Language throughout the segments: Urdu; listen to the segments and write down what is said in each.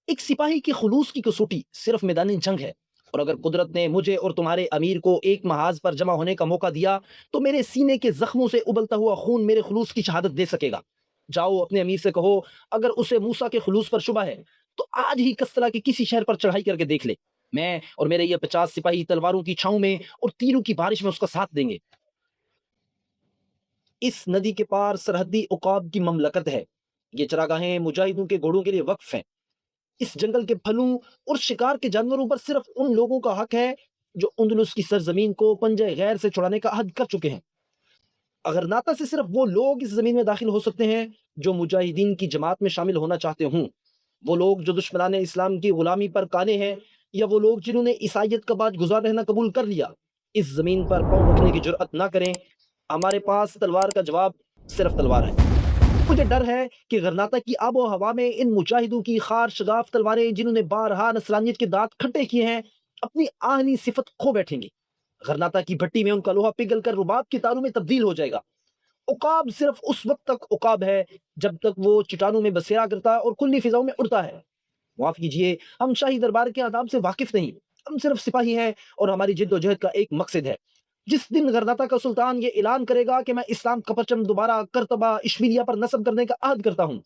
ایک سپاہی کی خلوص کی کسوٹی صرف میدان جنگ ہے، اور اگر قدرت نے مجھے اور تمہارے امیر کو ایک محاذ پر جمع ہونے کا موقع دیا تو میرے سینے کے زخموں سے ابلتا ہوا خون میرے خلوص کی شہادت دے سکے گا۔ جاؤ اپنے امیر سے کہو، اگر اسے موسیٰ کے خلوص پر شبہ ہے تو آج ہی کسلا کے کسی شہر پر چڑھائی کر کے دیکھ لے۔ میں اور میرے یہ 50 سپاہی تلواروں کی چھاؤں میں اور تیروں کی بارش میں اس کا ساتھ دیں گے۔ اس ندی کے پار سرحدی عقاب کی مملکت ہے، یہ چراگاہیں مجاہدوں کے گھوڑوں کے لیے وقف ہیں۔ اس جنگل کے پھلوں اور شکار کے جانوروں پر صرف ان لوگوں کا حق ہے جو اندلس کی سرزمین کو پنجے غیر سے چھڑانے کا عہد کر چکے ہیں۔ اگرناتا سے صرف وہ لوگ اس زمین میں داخل ہو سکتے ہیں جو مجاہدین کی جماعت میں شامل ہونا چاہتے ہوں۔ وہ لوگ جو دشمنان اسلام کی غلامی پر کانے ہیں، یا وہ لوگ جنہوں نے عیسائیت کا باج گزار رہنا قبول کر لیا، اس زمین پر پاؤں رکھنے کی جرأت نہ کریں۔ ہمارے پاس تلوار کا جواب صرف تلوار ہے۔ مجھے ڈر ہے کہ غرناطہ کی آب و ہوا میں ان مجاہدوں کی خار شگاف تلواریں جنہوں نے بارہا نصرانیت کے دانت کھٹے کیے ہیں اپنی آہنی صفت کھو بیٹھیں گی۔ غرناطہ کی بھٹی میں ان کا لوہا پگھل کر رباب کی تاروں میں تبدیل ہو جائے گا۔ عقاب صرف اس وقت تک عقاب ہے جب تک وہ چٹانوں میں بسیرا کرتا اور کھلی فضاؤں میں اڑتا ہے۔ معاف کیجئے، ہم شاہی دربار کے آداب سے واقف نہیں، ہم صرف سپاہی ہیں اور ہماری جد و جہد کا ایک مقصد ہے۔ جس دن غرناطہ کا سلطان یہ اعلان کرے گا کہ میں اسلام کا پرچم دوبارہ کرتبہ اشبیلیہ پر نصب کرنے کا عہد کرتا ہوں،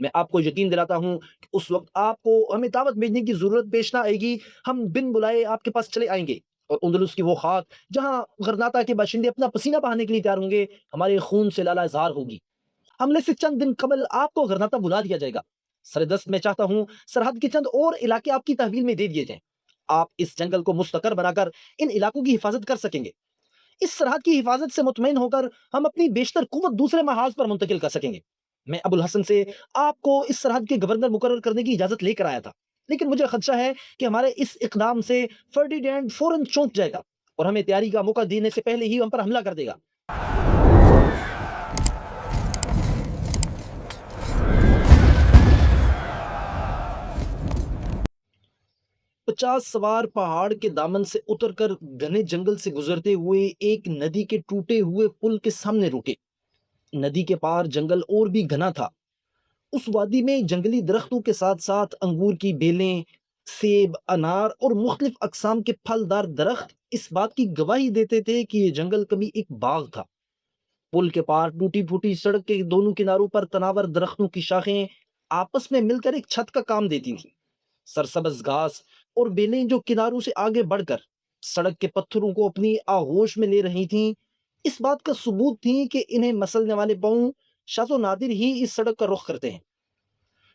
میں آپ کو یقین دلاتا ہوں کہ اس وقت آپ کو ہمیں دعوت بھیجنے کی ضرورت پیش نہ آئے گی۔ ہم بن بلائے آپ کے پاس چلے آئیں گے، اور اندلس کی وہ خاک جہاں غرناطہ کے باشندے اپنا پسینہ بہانے کے لیے تیار ہوں گے ہمارے خون سے لالہ زار ہوگی۔ حملے سے چند دن قبل آپ کو غرناطہ بلا دیا جائے گا۔ سر دست میں چاہتا ہوں سرحد کے چند اور علاقے آپ کی تحویل میں دے دیے جائیں۔ آپ اس جنگل کو مستقر بنا کر ان علاقوں کی حفاظت کر سکیں گے۔ اس سرحد کی حفاظت سے مطمئن ہو کر ہم اپنی بیشتر قوت دوسرے محاذ پر منتقل کر سکیں گے۔ میں ابو الحسن سے آپ کو اس سرحد کے گورنر مقرر کرنے کی اجازت لے کر آیا تھا، لیکن مجھے خدشہ ہے کہ ہمارے اس اقدام سے فرڈینینڈ فوراً چونک جائے گا اور ہمیں تیاری کا موقع دینے سے پہلے ہی ہم پر حملہ کر دے گا۔ 50 سوار پہاڑ کے دامن سے اتر کر گھنے جنگل سے گزرتے ہوئے ایک ندی کے ٹوٹے ہوئے پل کے سامنے رکے۔ ندی کے پار جنگل اور بھی گھنا تھا۔ اس وادی میں جنگلی درختوں کے ساتھ ساتھ انگور کی بیلیں، سیب، انار اور مختلف اقسام کے پھلدار درخت اس بات کی گواہی دیتے تھے کہ یہ جنگل کبھی ایک باغ تھا۔ پل کے پار ٹوٹی پھوٹی سڑک کے دونوں کناروں پر تناور درختوں کی شاخیں آپس میں مل کر ایک چھت کا کام دیتی تھیں۔ سرسبز گھاس اور بیلیں جو کناروں سے آگے بڑھ کر سڑک کے پتھروں کو اپنی آغوش میں لے رہی تھیں، اس بات کا ثبوت تھی کہ انہیں مسلنے والے پاؤں شاذ و نادر ہی اس سڑک کا رخ کرتے ہیں۔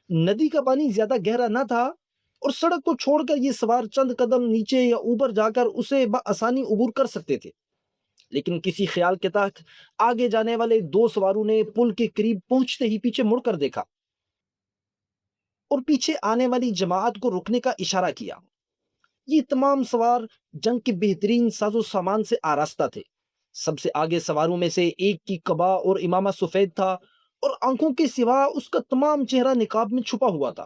ندی کا پانی زیادہ گہرا نہ تھا اور سڑک کو چھوڑ کر یہ سوار چند قدم نیچے یا اوپر جا کر اسے بآسانی عبور کر سکتے تھے، لیکن کسی خیال کے تحت آگے جانے والے دو سواروں نے پل کے قریب پہنچتے ہی پیچھے مڑ کر دیکھا اور پیچھے آنے والی جماعت کو رکنے کا اشارہ کیا۔ یہ تمام سوار جنگ کے بہترین ساز و سامان سے آراستہ تھے۔ سب سے آگے سواروں میں سے ایک کی قبا اور امامہ سفید تھا اور آنکھوں کے سوا اس کا تمام چہرہ نقاب میں چھپا ہوا تھا۔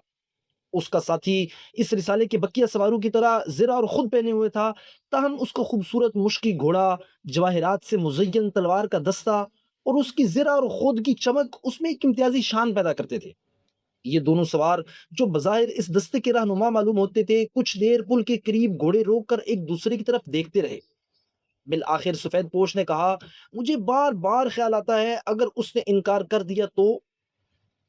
اس کا ساتھی اس رسالے کے بقیہ سواروں کی طرح زرہ اور خود پہنے ہوئے تھا، تاہم اس کا خوبصورت مشکی گھوڑا، جواہرات سے مزین تلوار کا دستہ اور اس کی زرہ اور خود کی چمک اس میں ایک امتیازی شان پیدا کرتے تھے۔ یہ دونوں سوار جو بظاہر اس دستے کے رہنما معلوم ہوتے تھے، کچھ دیر پل کے قریب گھوڑے روک کر ایک دوسرے کی طرف دیکھتے رہے۔ بالآخر سفید پوش نے کہا، مجھے بار بار خیال آتا ہے اگر اس نے انکار کر دیا تو؟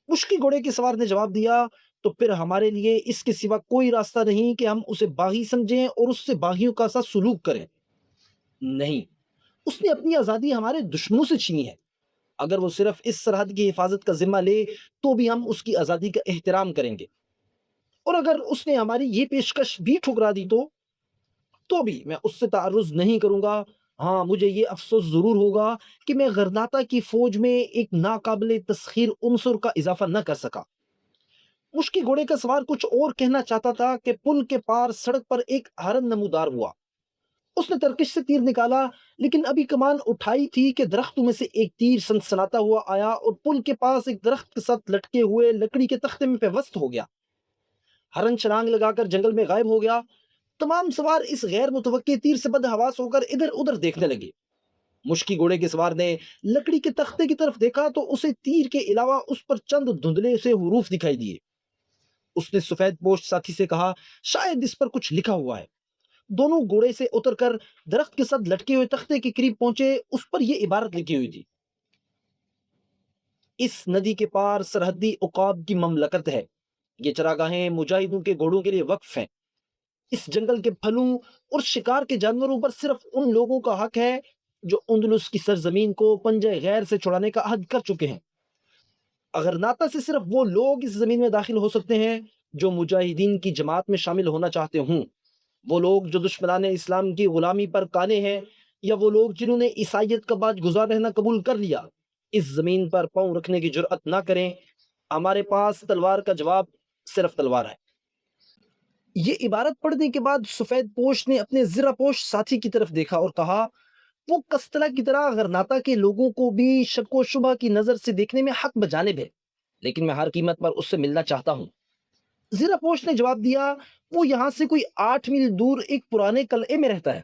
مشکی گھوڑے کے سوار نے جواب دیا، تو پھر ہمارے لیے اس کے سوا کوئی راستہ نہیں کہ ہم اسے باغی سمجھیں اور اس سے باغیوں کا سا سلوک کریں۔ نہیں، اس نے اپنی آزادی ہمارے دشمنوں سے چھینی ہے۔ اگر وہ صرف اس سرحد کی حفاظت کا ذمہ لے تو بھی ہم اس کی آزادی کا احترام کریں گے، اور اگر اس نے ہماری یہ پیشکش بھی ٹھکرا دی تو بھی میں اس سے تعرض نہیں کروں گا۔ ہاں، مجھے یہ افسوس ضرور ہوگا کہ میں غرناطہ کی فوج میں ایک ناقابل تسخیر عنصر کا اضافہ نہ کر سکا۔ مشکی گھوڑے کا سوار کچھ اور کہنا چاہتا تھا کہ پل کے پار سڑک پر ایک ہرن نمودار ہوا۔ اس نے ترکش سے تیر نکالا، لیکن ابھی کمان اٹھائی تھی کہ درختوں میں سے ایک تیر سنسناتا ہوا آیا اور پل کے پاس ایک درخت کے ساتھ لٹکے ہوئے لکڑی کے تختے میں پیوست ہو گیا۔ ہرن چھلانگ لگا کر جنگل میں غائب ہو گیا۔ تمام سوار اس غیر متوقع تیر سے بدحواس ہو کر ادھر ادھر دیکھنے لگے۔ مشکی گھوڑے کے سوار نے لکڑی کے تختے کی طرف دیکھا تو اسے تیر کے علاوہ اس پر چند دھندلے سے حروف دکھائی دیے۔ اس نے سفید پوش ساتھی سے کہا شاید اس پر کچھ لکھا ہوا ہے۔ دونوں گھوڑے سے اتر کر درخت کے ساتھ لٹکے ہوئے تختے کے قریب پہنچے۔ اس پر یہ عبارت لکھی ہوئی تھی، اس ندی کے پار سرحدی عقاب کی مملکت ہے، یہ چراگاہیں مجاہدوں کے گھوڑوں کے لیے وقف ہیں، اس جنگل کے پھلوں اور شکار کے جانوروں پر صرف ان لوگوں کا حق ہے جو اندلس کی سرزمین کو پنجہ غیر سے چھڑانے کا عہد کر چکے ہیں۔ غرناطہ سے صرف وہ لوگ اس زمین میں داخل ہو سکتے ہیں جو مجاہدین کی جماعت میں شامل ہونا چاہتے ہوں، وہ لوگ جو دشمنان اسلام کی غلامی پر کانے ہیں، یا وہ لوگ جنہوں نے عیسائیت کا باج گزار رہنا قبول کر لیا، اس زمین پر پاؤں رکھنے کی جرأت نہ کریں۔ ہمارے پاس تلوار کا جواب صرف تلوار ہے۔ یہ عبارت پڑھنے کے بعد سفید پوش نے اپنے زرہ پوش ساتھی کی طرف دیکھا اور کہا وہ کستلا کی طرح غرناطہ کے لوگوں کو بھی شک و شبہ کی نظر سے دیکھنے میں حق بجانب ہے، لیکن میں ہر قیمت پر اس سے ملنا چاہتا ہوں۔ زرہ پوش نے جواب دیا وہ یہاں سے کوئی 8 میل دور ایک پرانے قلعے میں رہتا ہے،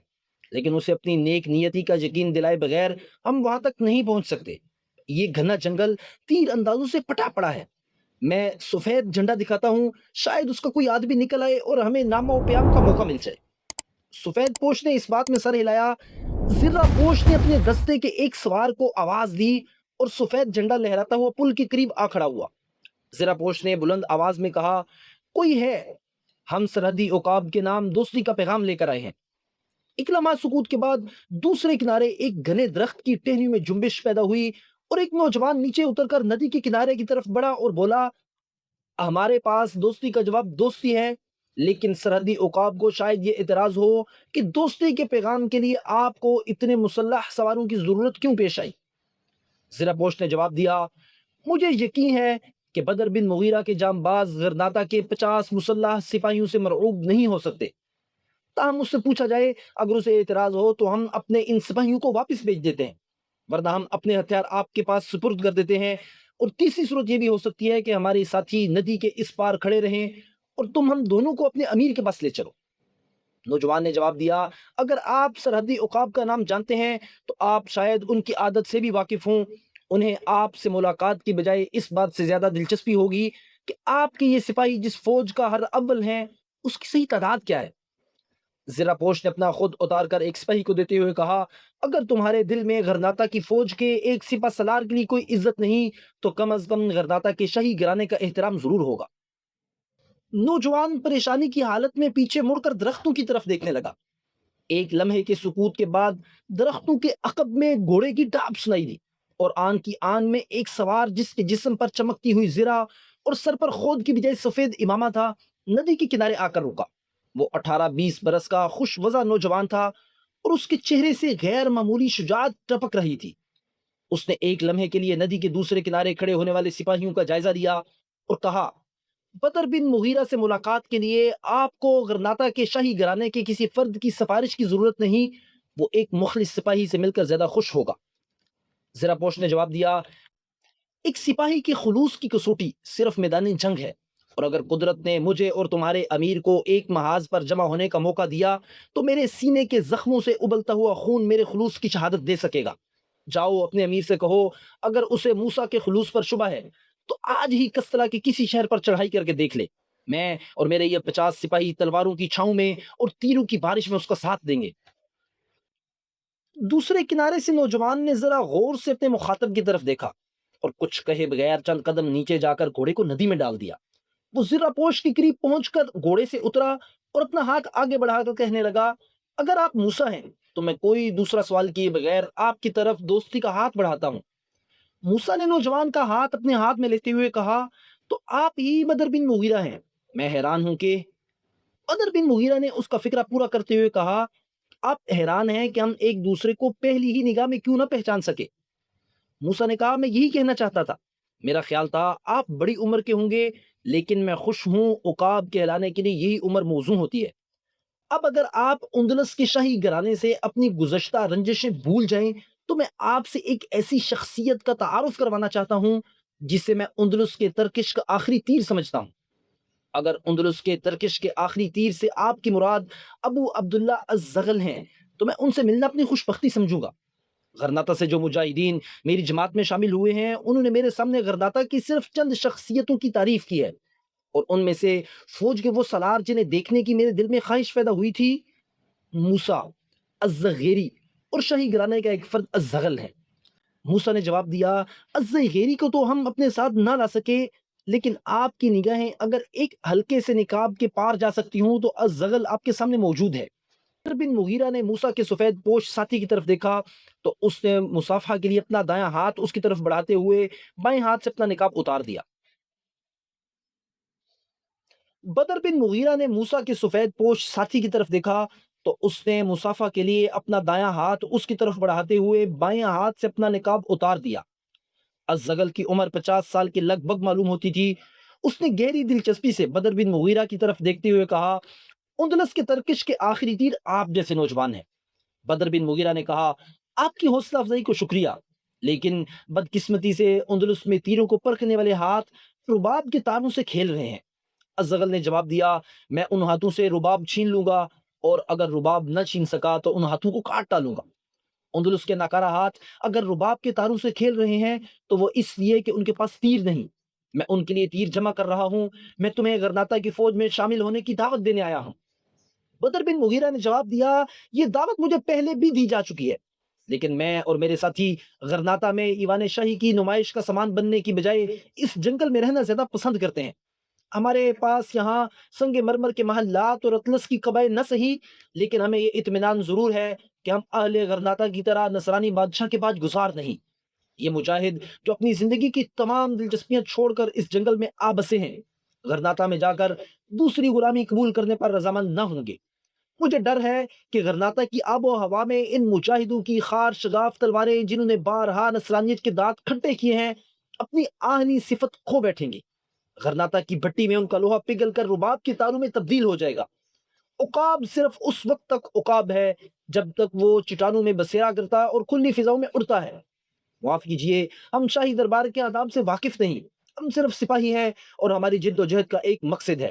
لیکن اسے اپنی نیک نیتی کا یقین دلائے بغیر ہم وہاں تک نہیں پہنچ سکتے۔ یہ گھنا جنگل تیر اندازوں سے پٹا پڑا ہے، میں سفید جھنڈا دکھاتا ہوں، شاید اس کا کوئی آدمی نکل آئے اور ہمیں نامہ و پیام کا موقع مل جائے۔ سفید پوش نے اس بات میں سر ہلایا۔ زرہ پوش نے اپنے دستے کے ایک سوار کو آواز دی اور سفید جھنڈا لہراتا ہوا پل کے قریب آ کھڑا ہوا۔ زرہ پوش نے بلند آواز میں کہا کوئی ہے، ہم سرحدی عقاب کے نام دوستی کا پیغام لے کر آئے ہیں۔ ایک لمحہ سکوت کے بعد دوسرے کنارے ایک گھنے درخت کی ٹہنیوں میں جنبش پیدا ہوئی اور ایک نوجوان نیچے اتر کر ندی کے کنارے کی طرف بڑھا اور بولا ہمارے پاس دوستی کا جواب دوستی ہے، لیکن سرحدی عقاب کو شاید یہ اعتراض ہو کہ دوستی کے پیغام کے لیے آپ کو اتنے مسلح سواروں کی ضرورت کیوں پیش آئی۔ زرہ پوش نے جواب دیا مجھے یقین ہے کہ بدر بن مغیرہ کے جانباز غرناطہ کے 50 مسلح سپاہیوں سے مرعوب نہیں ہو سکتے، تاہم اس سے پوچھا جائے اگر اسے اعتراض ہو تو ہم اپنے ان سپاہیوں کو واپس بھیج دیتے ہیں، ورنہ ہم اپنے ہتھیار آپ کے پاس سپرد کر دیتے ہیں، اور تیسری صورت یہ بھی ہو سکتی ہے کہ ہمارے ساتھی ندی کے اس پار کھڑے رہیں اور تم ہم دونوں کو اپنے امیر کے پاس لے چلو۔ نوجوان نے جواب دیا اگر آپ سرحدی عقاب کا نام جانتے ہیں تو آپ شاید ان کی عادت سے بھی واقف ہوں، انہیں آپ سے ملاقات کی بجائے اس بات سے زیادہ دلچسپی ہوگی کہ آپ کے یہ سپاہی جس فوج کا ہر اول ہیں اس کی صحیح تعداد کیا ہے۔ زرہ پوش نے اپنا خود اتار کر ایک سپاہی کو دیتے ہوئے کہا اگر تمہارے دل میں غرناطہ کی فوج کے ایک سپہ سالار کے لیے کوئی عزت نہیں تو کم از کم غرناطہ کے شاہی گھرانے کا احترام ضرور ہوگا۔ نوجوان پریشانی کی حالت میں پیچھے مڑ کر درختوں کی طرف دیکھنے لگا۔ ایک لمحے کے سکوت کے بعد درختوں کے عقب میں گھوڑے کی ڈانٹ سنائی دی اور آن کی آن میں ایک سوار جس کے جسم پر چمکتی ہوئی زرہ اور سر پر خود کی بجائے سفید امامہ تھا ندی کے کنارے آ کر رکا۔ وہ 18-20 برس کا خوش وضع نوجوان تھا اور اس کے چہرے سے غیر معمولی شجاعت ٹپک رہی تھی۔ اس نے ایک لمحے کے لیے ندی کے دوسرے کنارے کھڑے ہونے والے سپاہیوں کا جائزہ لیا اور کہا بدر بن مغیرہ سے ملاقات کے لیے آپ کو غرناطہ کے شاہی گھرانے کے کسی فرد کی سفارش کی ضرورت نہیں، وہ ایک مخلص سپاہی سے مل کر زیادہ خوش ہوگا۔ زرہ پوش نے جواب دیا ایک سپاہی کے خلوص کی کسوٹی صرف میدان جنگ ہے، اور اگر قدرت نے مجھے اور تمہارے امیر کو ایک محاذ پر جمع ہونے کا موقع دیا تو میرے سینے کے زخموں سے ابلتا ہوا خون میرے خلوص کی شہادت دے سکے گا۔ جاؤ اپنے امیر سے کہو اگر اسے موسیٰ کے خلوص پر شبہ ہے تو آج ہی کستلا کے کسی شہر پر چڑھائی کر کے دیکھ لے، میں اور میرے یہ 50 سپاہی تلواروں کی چھاؤں میں اور تیروں کی بارش میں اس کا ساتھ دیں گے۔ دوسرے کنارے سے نوجوان نے ذرا غور سے اپنے مخاطب کی طرف دیکھا اور کچھ کہے بغیر چند قدم نیچے جا کر گھوڑے کو ندی میں ڈال دیا۔ وہ زرہ پوش کے قریب پہنچ کر گھوڑے سے اترا اور اپنا ہاتھ آگے بڑھا کر کہنے لگا اگر آپ موسیٰ ہیں تو میں کوئی دوسرا سوال کیے بغیر آپ کی طرف دوستی کا ہاتھ بڑھاتا ہوں۔ موسیٰ نے نوجوان کا ہاتھ اپنے ہاتھ میں لیتے ہوئے کہا تو آپ ہی بدر بن مغیرہ ہیں، میں حیران ہوں کہ بدر بن مغیرہ نے اس کا فکرہ پورا کرتے ہوئے کہا آپ حیران ہیں کہ ہم ایک دوسرے کو پہلی ہی نگاہ میں کیوں نہ پہچان سکے۔ موسیٰ نے کہا میں یہی کہنا چاہتا تھا، میرا خیال تھا آپ بڑی عمر کے ہوں گے لیکن میں خوش ہوں عقاب کہلانے کے لیے یہی عمر موزوں ہوتی ہے۔ اب اگر آپ اندلس کے شاہی گھرانے سے اپنی گزشتہ رنجشیں بھول جائیں تو میں آپ سے ایک ایسی شخصیت کا تعارف کروانا چاہتا ہوں جسے میں اندلس کے ترکش کا آخری تیر سمجھتا ہوں۔ اگر اندلس کے ترکش کے آخری تیر سے آپ کی مراد ابو عبداللہ الزغل ہیں تو میں ان سے ملنا اپنی خوش بختی سمجھوں گا۔ غرناطہ سے جو مجاہدین میری جماعت میں شامل ہوئے ہیں انہوں نے میرے سامنے غرناطہ کی صرف چند شخصیتوں کی تعریف کی ہے اور ان میں سے فوج کے وہ سالار جنہیں دیکھنے کی میرے دل میں خواہش پیدا ہوئی تھی موسیٰ، الزغیری اور شاہی گھرانے کا ایک فرد الزغل ہے۔ موسیٰ نے جواب دیا، الزغیری کو تو ہم اپنے ساتھ نہ لا سکے، لیکن آپ کی نگاہیں اگر ایک ہلکے سے نقاب کے پار جا سکتی ہوں تو الزغل آپ کے سامنے موجود ہے۔ بدر بن مغیرہ نے موسیٰ کے سفید پوش ساتھی کی طرف دیکھا تو اس نے مصافحہ کے لیے اپنا دایاں ہاتھ اس کی طرف بڑھاتے ہوئے بائیں ہاتھ سے اپنا نقاب اتار دیا۔ بدر بن مغیرہ نے موسیٰ کے سفید پوش ساتھی کی طرف دیکھا تو اس نے مصافحہ کے لیے اپنا دایاں ہاتھ اس کی طرف بڑھاتے ہوئے بائیں ہاتھ سے اپنا نقاب اتار دیا۔ الزغل کی عمر 50 سال کے لگ بھگ معلوم ہوتی تھی۔ اس نے گہری دلچسپی سے بدر بن مغیرہ کی طرف دیکھتے ہوئے کہا، اندلس کے ترکش کے آخری تیر آپ جیسے نوجوان ہیں۔ بدر بن مغیرہ نے کہا، آپ کی حوصلہ افزائی کو شکریہ، لیکن بدقسمتی سے اندلس میں تیروں کو پرکھنے والے ہاتھ رباب کے تاروں سے کھیل رہے ہیں۔ الزغل نے جواب دیا، میں ان ہاتھوں سے رباب چھین لوں گا، اور اگر رباب نہ چھین سکا تو ان ہاتھوں کو کاٹ ڈالوں گا۔ اندلس کے ناکارہ ہاتھ اگر رباب کے تاروں سے کھیل رہے ہیں تو وہ اس لیے کہ ان کے پاس تیر نہیں، میں ان کے لیے تیر جمع کر رہا ہوں۔ میں تمہیں غرناطہ کی فوج میں شامل ہونے کی دعوت دینے آیا ہوں۔ بدر بن مغیرہ نے جواب دیا، یہ دعوت مجھے پہلے بھی دی جا چکی ہے، لیکن میں اور میرے ساتھی غرناطہ میں ایوان شاہی کی نمائش کا سامان بننے کی بجائے اس جنگل میں رہنا زیادہ پسند کرتے ہیں۔ ہمارے پاس یہاں سنگ مرمر کے محلات اور اطلس کی قبائل نہ صحیح، لیکن ہمیں یہ اطمینان ضرور ہے کہ ہم اہل غرناطہ کی طرح نصرانی بادشاہ کے پاس گزار نہیں۔ یہ مجاہد جو اپنی زندگی کی تمام دلچسپیاں چھوڑ کر اس جنگل میں آ بسے ہیں، غرناطہ میں جا کر دوسری غلامی قبول کرنے پر رضامند نہ ہوں گے۔ مجھے ڈر ہے کہ غرناطہ کی آب و ہوا میں ان مجاہدوں کی خار شگاف تلواریں جنہوں نے بارہا نصرانیت کے دانت کھٹے کیے ہیں اپنی آہنی صفت کھو بیٹھیں گی۔ غرناطہ کی بھٹی میں ان کا لوہا پگھل کر رباب کے تاروں میں تبدیل ہو جائے گا۔ عقاب صرف اس وقت تک عقاب ہے جب تک وہ چٹانوں میں بسیرا کرتا اور کھلی فضاؤں میں اڑتا ہے۔ معاف کیجئے، ہم شاہی دربار کے آداب سے واقف نہیں، ہم صرف سپاہی ہیں اور ہماری جد و جہد کا ایک مقصد ہے۔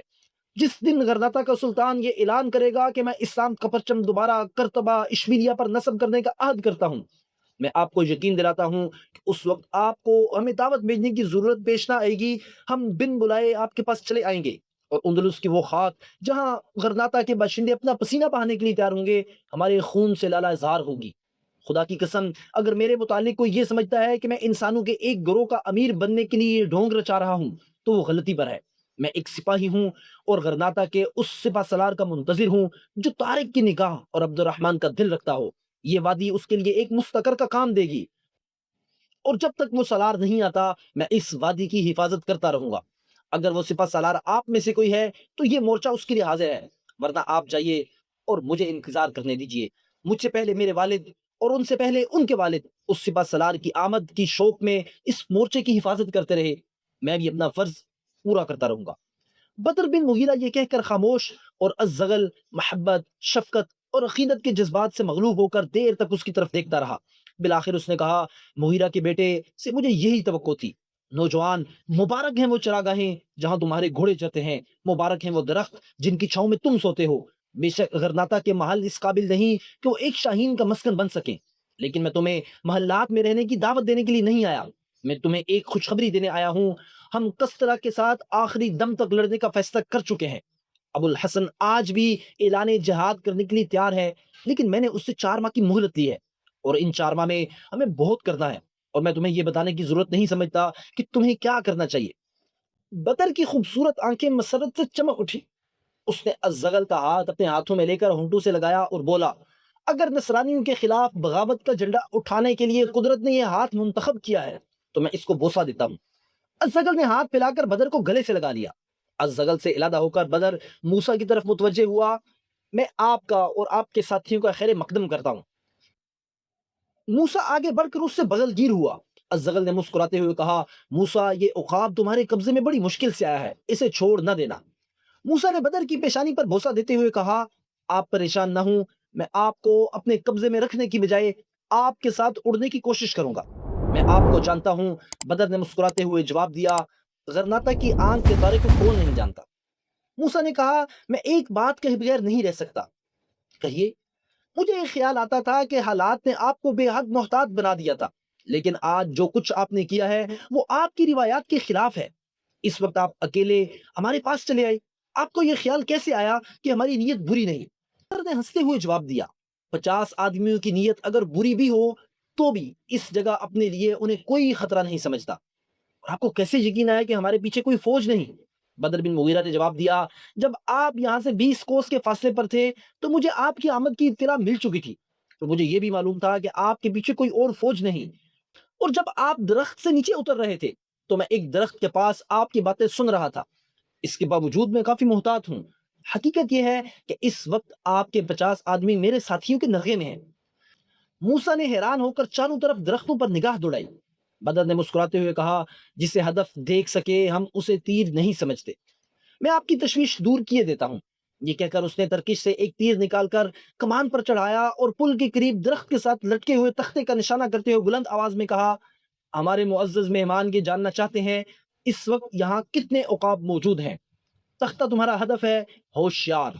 جس دن غرناطہ کا سلطان یہ اعلان کرے گا کہ میں اسلام کا پرچم دوبارہ کرتبہ اشبیلیہ پر نصب کرنے کا عہد کرتا ہوں، میں آپ کو یقین دلاتا ہوں کہ اس وقت آپ کو ہمیں دعوت بھیجنے کی ضرورت پیش نہ آئے گی۔ ہم بن بلائے آپ کے پاس چلے آئیں گے، اور اندلس کی وہ خاک جہاں غرناطہ کے باشندے اپنا پسینہ بہانے کے لیے تیار ہوں گے ہمارے خون سے لالہ زار ہوگی۔ خدا کی قسم، اگر میرے متعلق کوئی یہ سمجھتا ہے کہ میں انسانوں کے ایک گروہ کا امیر بننے کے لیے یہ ڈھونگ رچا رہا ہوں تو وہ غلطی پر ہے۔ میں ایک سپاہی ہوں اور غرناطہ کے اس سپہ سالار کا منتظر ہوں جو طارق کی نگاہ اور عبد الرحمن کا دل رکھتا ہو۔ یہ وادی اس کے لیے ایک مستقر کا کام دے گی، اور جب تک وہ سالار نہیں آتا میں اس وادی کی حفاظت کرتا رہوں گا۔ اگر وہ سپہ سالار آپ میں سے کوئی ہے تو یہ مورچہ اس کے لیے حاضر ہے، ورنہ آپ جائیے اور مجھے انتظار کرنے دیجیے۔ مجھ سے پہلے میرے والد اور ان سے پہلے ان کے والد اس سپہ سالار کی آمد کی شوق میں اس مورچے کی حفاظت کرتے رہے، میں بھی اپنا فرض پورا کرتا رہوں گا۔ بدر بن مغیرہ یہ کہہ کر خاموش، اور الزغل محبت، شفقت اور عقیدت کے جذبات سے مغلوب ہو کر دیر تک اس کی طرف دیکھتا رہا۔ بالآخر اس نے کہا، مغیرہ کے بیٹے سے مجھے یہی توقع تھی۔ نوجوان، مبارک ہیں وہ چراگاہیں جہاں تمہارے گھوڑے چرتے ہیں، مبارک ہیں وہ درخت جن کی چھاؤں میں تم سوتے ہو۔ بے شک غرناطہ کے محل اس قابل نہیں کہ وہ ایک شاہین کا مسکن بن سکیں، لیکن میں تمہیں محلات میں رہنے کی دعوت دینے کے لیے نہیں آیا، میں تمہیں ایک خوشخبری دینے آیا ہوں۔ ہم کسرا کے ساتھ آخری دم تک لڑنے کا فیصلہ کر چکے ہیں۔ ابو الحسن آج بھی اعلان جہاد کرنے کے لیے تیار ہے، لیکن میں نے اس سے 4 ماہ کی مہلت لی ہے، اور ان 4 ماہ میں ہمیں بہت کرنا ہے، اور میں تمہیں یہ بتانے کی ضرورت نہیں سمجھتا کہ تمہیں کیا کرنا چاہیے۔ بدر کی خوبصورت آنکھیں مسرت سے چمک اٹھی۔ اس نے الزغل کا ہاتھ اپنے ہاتھوں میں لے کر ہونٹوں سے لگایا اور بولا، اگر نصرانیوں کے خلاف بغاوت کا جھنڈا اٹھانے کے لیے قدرت نے یہ ہاتھ منتخب کیا ہے تو میں اس کو بوسہ دیتا ہوں۔ الزغل نے ہاتھ پھیلا کر بدر کو گلے سے لگا لیا۔ الزغل سے علیحدہ ہو کر بدر موسیٰ کی طرف متوجہ ہوا، میں آپ کا اور آپ کے ساتھیوں کا خیر مقدم کرتا ہوں۔ موسیٰ آگے بڑھ کر اس سے بغل گیر ہوا۔ الزغل نے مسکراتے ہوئے کہا، موسیٰ، یہ عقاب تمہارے قبضے میں بڑی مشکل سے آیا ہے، اسے چھوڑ نہ دینا۔ موسیٰ نے بدر کی پیشانی پر بوسہ دیتے ہوئے کہا، آپ پریشان نہ ہوں، میں آپ کو اپنے قبضے میں رکھنے کی بجائے آپ کے ساتھ اڑنے کی کوشش کروں گا۔ میں آپ کو جانتا ہوں، بدر نے مسکراتے ہوئے جواب دیا، غرناطہ کی آنکھ کے تارے کو کون نہیں جانتا۔ موسیٰ نے کہا، میں ایک بات کہے بغیر نہیں رہ سکتا۔ کہیے۔ مجھے یہ خیال آتا تھا کہ حالات نے آپ کو بے حد محتاط بنا دیا تھا، لیکن آج جو کچھ آپ نے کیا ہے وہ آپ کی روایات کے خلاف ہے۔ اس وقت آپ اکیلے ہمارے پاس چلے آئے، آپ کو یہ خیال کیسے آیا کہ ہماری نیت بری نہیں؟ بدر نے ہنستے ہوئے جواب دیا، 50 آدمیوں کی نیت اگر بری بھی ہو تو بھی اس جگہ اپنے لیے انہیں کوئی خطرہ نہیں سمجھتا۔ اور آپ کو کیسے یقین آیا کہ ہمارے پیچھے کوئی فوج نہیں؟ بدر بن مغیرہ نے جواب دیا، جب آپ یہاں سے 20 کوس کے فاصلے پر تھے تو مجھے آپ کی آمد کی اطلاع مل چکی تھی، تو مجھے یہ بھی معلوم تھا کہ آپ کے پیچھے کوئی اور فوج نہیں۔ اور جب آپ درخت سے نیچے اتر رہے تھے تو میں ایک درخت کے پاس آپ کی باتیں سن رہا تھا، اس کے باوجود میں کافی محتاط ہوں۔ حقیقت یہ ہے کہ اس وقت آپ کے 50 آدمی میرے ساتھیوں کے نغے میں ہیں۔ موسیٰ نے حیران ہو کر چاروں طرف درختوں پر نگاہ دوڑائی۔ بدر نے مسکراتے ہوئے کہا، جسے ہدف دیکھ سکے ہم اسے تیر نہیں سمجھتے، میں آپ کی تشویش دور کیے دیتا ہوں۔ یہ کہہ کر اس نے ترکش سے ایک تیر نکال کر کمان پر چڑھایا اور پل کے قریب درخت کے ساتھ لٹکے ہوئے تختے کا نشانہ کرتے ہوئے بلند آواز میں کہا، ہمارے معزز مہمان یہ جاننا چاہتے ہیں اس وقت یہاں کتنے عقاب موجود ہیں؟ تختہ تمہارا ہدف ہے، ہوشیار۔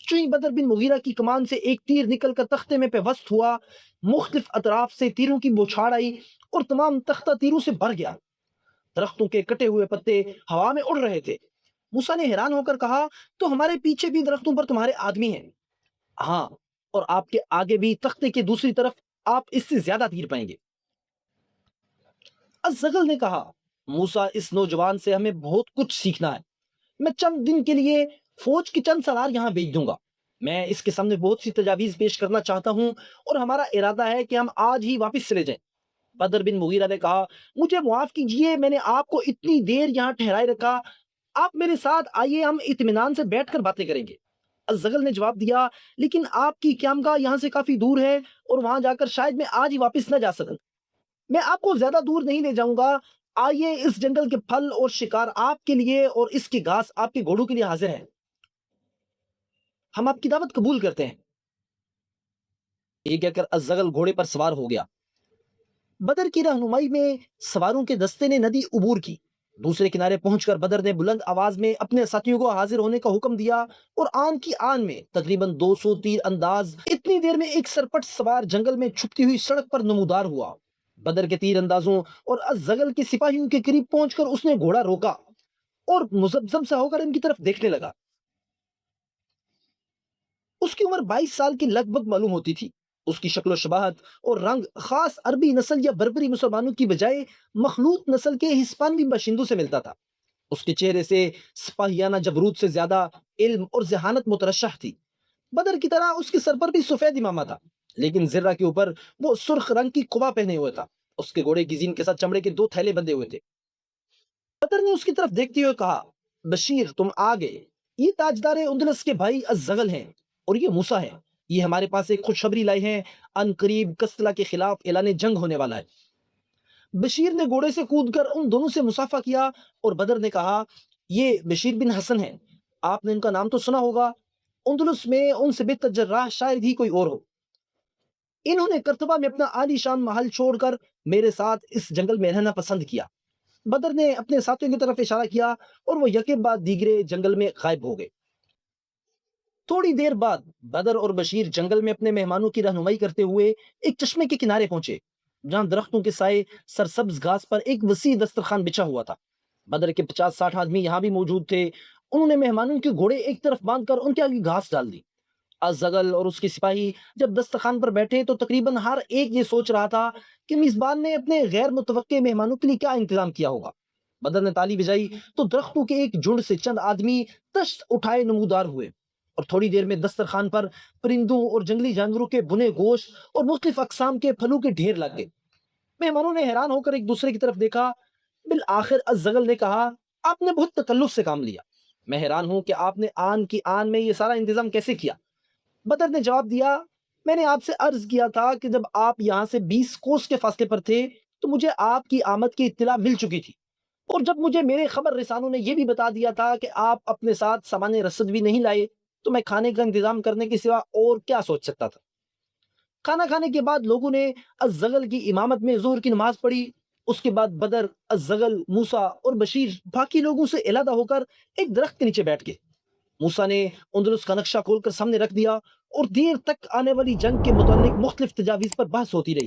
چوئی بدر بن مغیرہ کی کمان سے ایک تیر نکل کر تختے میں پیوست ہوا، مختلف اطراف سے تیروں کی بوچھاڑ آئی اور تمام تختہ تیروں سے بھر گیا۔ درختوں کے کٹے ہوئے پتے ہوا میں اڑ رہے تھے۔ موسیٰ نے حیران ہو کر کہا، تو ہمارے پیچھے بھی درختوں پر تمہارے آدمی ہیں؟ ہاں، اور آپ کے آگے بھی تختے کے دوسری طرف آپ اس سے زیادہ تیر پائیں گے۔ الزغل نے کہا، موسیٰ اس نوجوان سے ہمیں بہت کچھ سیکھنا ہے، میں چند دن کے لیے فوج کی چند سالار یہاں بھیج دوں گا، میں اس کے سامنے بہت سی تجاویز پیش کرنا چاہتا ہوں اور ہمارا ارادہ ہے کہ ہم آج ہی واپس چلے جائیں۔ بدر بن مغیرہ نے کہا، مجھے معاف کیجئے، میں نے آپ کو اتنی دیر یہاں ٹھہرائے رکھا، آپ میرے ساتھ آئیے، ہم اطمینان سے بیٹھ کر باتیں کریں گے۔ الزغل نے جواب دیا، لیکن آپ کی قیامگاہ یہاں سے کافی دور ہے اور وہاں جا کر شاید میں آج ہی واپس نہ جا سکوں، میں آپ کو زیادہ دور نہیں لے جاؤں گا، آئیے، اس جنگل کے پھل اور شکار آپ کے لیے اور اس کی گھاس آپ کے گھوڑوں کے لیے حاضر ہے، ہم آپ کی دعوت قبول کرتے ہیں۔ یہ کہہ کر الزغل گھوڑے پر سوار ہو گیا۔ بدر کی رہنمائی میں سواروں کے دستے نے ندی عبور کی۔ دوسرے کنارے پہنچ کر بدر نے بلند آواز میں اپنے ساتھیوں کو حاضر ہونے کا حکم دیا اور آن کی آن میں تقریباً 200 تیر انداز اتنی دیر میں ایک سرپٹ سوار جنگل میں چھپتی ہوئی سڑک پر نمودار ہوا۔ بدر کے تیر اندازوں اور الزغل کے سپاہیوں کے قریب پہنچ کر اس نے گھوڑا روکا اور مزمزم سا ہو کر ان کی طرف دیکھنے لگا۔ اس کی عمر 22 سال کی لگ بھگ معلوم ہوتی تھی۔ اس کی شکل و شباہت اور رنگ خاص عربی نسل یا بربری مسلمانوں کی بجائے مخلوط نسل کے ہسپانوی باشندوں سے ملتا تھا۔ اس کے چہرے سے سپاہیانہ جبروت سے زیادہ علم اور ذہانت مترشح تھی۔ بدر کی طرح اس کے سر پر بھی سفید امامہ تھا، لیکن زرہ کے اوپر وہ سرخ رنگ کی قبا پہنے ہوئے تھا۔ اس کے گھوڑے کی زین کے ساتھ چمڑے کے 2 تھیلے بندھے ہوئے تھے۔ بدر نے اس کی طرف دیکھتے ہوئے کہا، بشیر تم آ گئے، یہ تاجدار اندلس کے بھائی الزغل ہیں اور یہ موسیٰ ہے، یہ ہمارے پاس ایک خوشخبری لائے ہیں، ان قریب کسلا کے خلاف اعلان جنگ ہونے والا ہے۔ بشیر نے گھوڑے سے کود کر ان دونوں سے مصافحہ کیا اور بدر نے کہا، یہ بشیر بن حسن ہیں، آپ نے ان کا نام تو سنا ہوگا، اندلس میں ان سے بہتر جراح شاید ہی کوئی اور ہو۔ انہوں نے کرتبہ میں اپنا عالی شان محل چھوڑ کر میرے ساتھ اس جنگل میں رہنا پسند کیا۔ بدر نے اپنے ساتھیوں کی طرف اشارہ کیا اور وہ یکے بعد دیگرے جنگل میں غائب ہو گئے۔ تھوڑی دیر بعد بدر اور بشیر جنگل میں اپنے مہمانوں کی رہنمائی کرتے ہوئے ایک چشمے کے کنارے پہنچے، جہاں درختوں کے سائے سرسبز گھاس پر ایک وسیع دسترخوان بچھا ہوا تھا۔ بدر کے 50-60 آدمی یہاں بھی موجود تھے۔ انہوں نے مہمانوں کے گھوڑے ایک طرف باندھ کر ان کے آگے گھاس ڈال دی۔ الزغل اور اس کے سپاہی جب دسترخوان پر بیٹھے تو تقریباً ہر ایک یہ سوچ رہا تھا کہ میزبان نے اپنے غیر متوقع مہمانوں کے لیے کیا انتظام کیا ہوگا۔ بدر نے تالی بجائی تو درختوں کے ایک جھنڈ سے چند آدمی تشت اٹھائے نمودار ہوئے اور تھوڑی دیر میں دسترخوان پر پرندوں اور جنگلی جانوروں کے بنے گوشت اور مختلف اقسام کے پھلوں کے ڈھیر لگ گئے۔ مہمانوں نے حیران ہو کر ایک دوسرے کی طرف دیکھا۔ بالآخر الزغل نے کہا، آپ نے بہت تکلف سے کام لیا، میں حیران ہوں کہ آپ نے آن کی آن میں یہ سارا انتظام کیسے کیا۔ بدر نے جواب دیا، میں نے آپ سے عرض کیا تھا کہ جب آپ یہاں سے 20 کوس کے فاصلے پر تھے تو مجھے آپ کی آمد کی اطلاع مل چکی تھی، اور جب مجھے میرے خبر رسانوں نے یہ بھی بتا دیا تھا کہ آپ اپنے ساتھ سامان رسد بھی نہیں لائے تو میں کھانے کا انتظام کرنے کے سوا اور کیا سوچ سکتا تھا۔ کھانا کھانے کے بعد لوگوں نے الزغل کی امامت میں ظہر کی نماز پڑھی۔ اس کے بعد بدر، الزغل، موسیٰ اور بشیر باقی لوگوں سے علیحدہ ہو کر ایک درخت کے نیچے بیٹھ گئے۔ موسیٰ نے اندلس کا نقشہ کھول کر سامنے رکھ دیا اور دیر تک آنے والی جنگ کے متعلق مختلف تجاویز پر بحث ہوتی رہی۔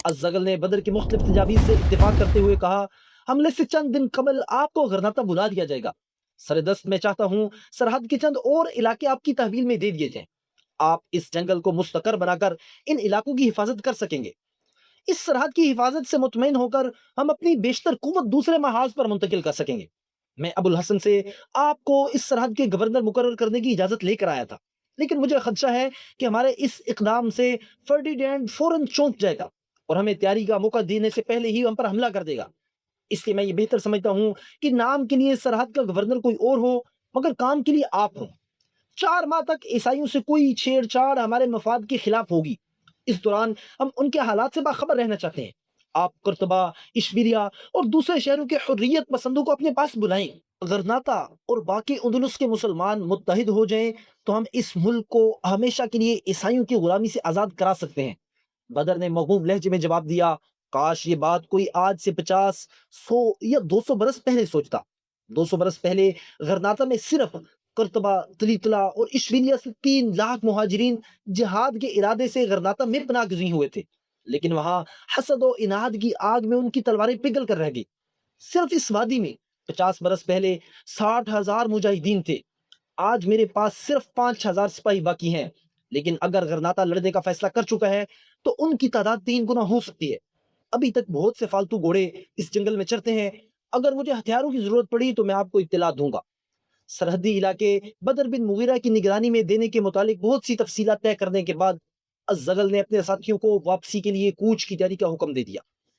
الزغل نے بدر کی مختلف تجاویز سے اتفاق کرتے ہوئے کہا، حملے سے چند دن قبل آپ کو غرناطہ بلا دیا جائے گا۔ سر دست میں چاہتا ہوں سرحد کے چند اور علاقے آپ کی تحویل میں دے دیے جائیں۔ آپ اس جنگل کو مستقر بنا کر ان علاقوں کی حفاظت کر سکیں گے۔ اس سرحد کی حفاظت سے مطمئن ہو کر ہم اپنی بیشتر قوت دوسرے محاذ پر منتقل کر سکیں گے۔ میں ابو الحسن سے آپ کو اس سرحد کے گورنر مقرر کرنے کی اجازت لے کر آیا تھا، لیکن مجھے خدشہ ہے کہ ہمارے اس اقدام سے فرڈینینڈ فوراً چونک جائے گا اور ہمیں تیاری کا موقع دینے سے پہلے ہی ہم پر حملہ کر دے گا۔ اس لیے میں یہ بہتر سمجھتا ہوں کہ نام کے لیے سرحد کا گورنر کوئی اور ہو مگر کام کے لیے آپ ہوں۔ 4 ماہ تک عیسائیوں سے کوئی چھیڑ چھاڑ ہمارے مفاد کے خلاف ہوگی۔ اس دوران ہم ان کے حالات سے باخبر رہنا چاہتے ہیں۔ آپ قرطبہ، اشبیلیہ اور دوسرے شہروں کے حریت پسندوں کو اپنے پاس بلائیں۔ غرناطہ اور باقی اندلس کے مسلمان متحد ہو جائیں تو ہم اس ملک کو ہمیشہ کے لیے عیسائیوں کی غلامی سے آزاد کرا سکتے ہیں۔ بدر نے مغوب لہجے میں جواب دیا، کاش یہ بات کوئی آج سے 50، 100 یا 200 برس پہلے سوچتا۔ 200 برس پہلے غرناطہ میں صرف قرطبہ، تلیطلا اور اشبیلیہ سے 3 لاکھ مہاجرین جہاد کے ارادے سے غرناطہ میں پناہ گزین ہوئے تھے، لیکن وہاں حسد و اناد کی آگ میں ان کی تلواریں پگھل کر رہ گئی۔ صرف اس وادی میں 50 برس پہلے 60,000 مجاہدین تھے۔ آج میرے پاس صرف 5,000 سپاہی باقی ہیں، لیکن اگر غرناطہ لڑنے کا فیصلہ کر چکا ہے تو ان کی تعداد 3 گنا ہو سکتی ہے۔ ابھی تک بہت سے فالتو گھوڑے اس جنگل میں چرتے ہیں۔ اگر مجھے ہتھیاروں کی ضرورت پڑی تو میں آپ کو اطلاع دوں گا۔ سرحدی علاقے بدر بن مغیرہ کی نگرانی میں دینے کے متعلق بہت سی تفصیلات طے کرنے کے بعد الزغل نے اپنے ساتھیوں کو واپسی کے لیے کوچ کی تیاری کا حکم دے دیا۔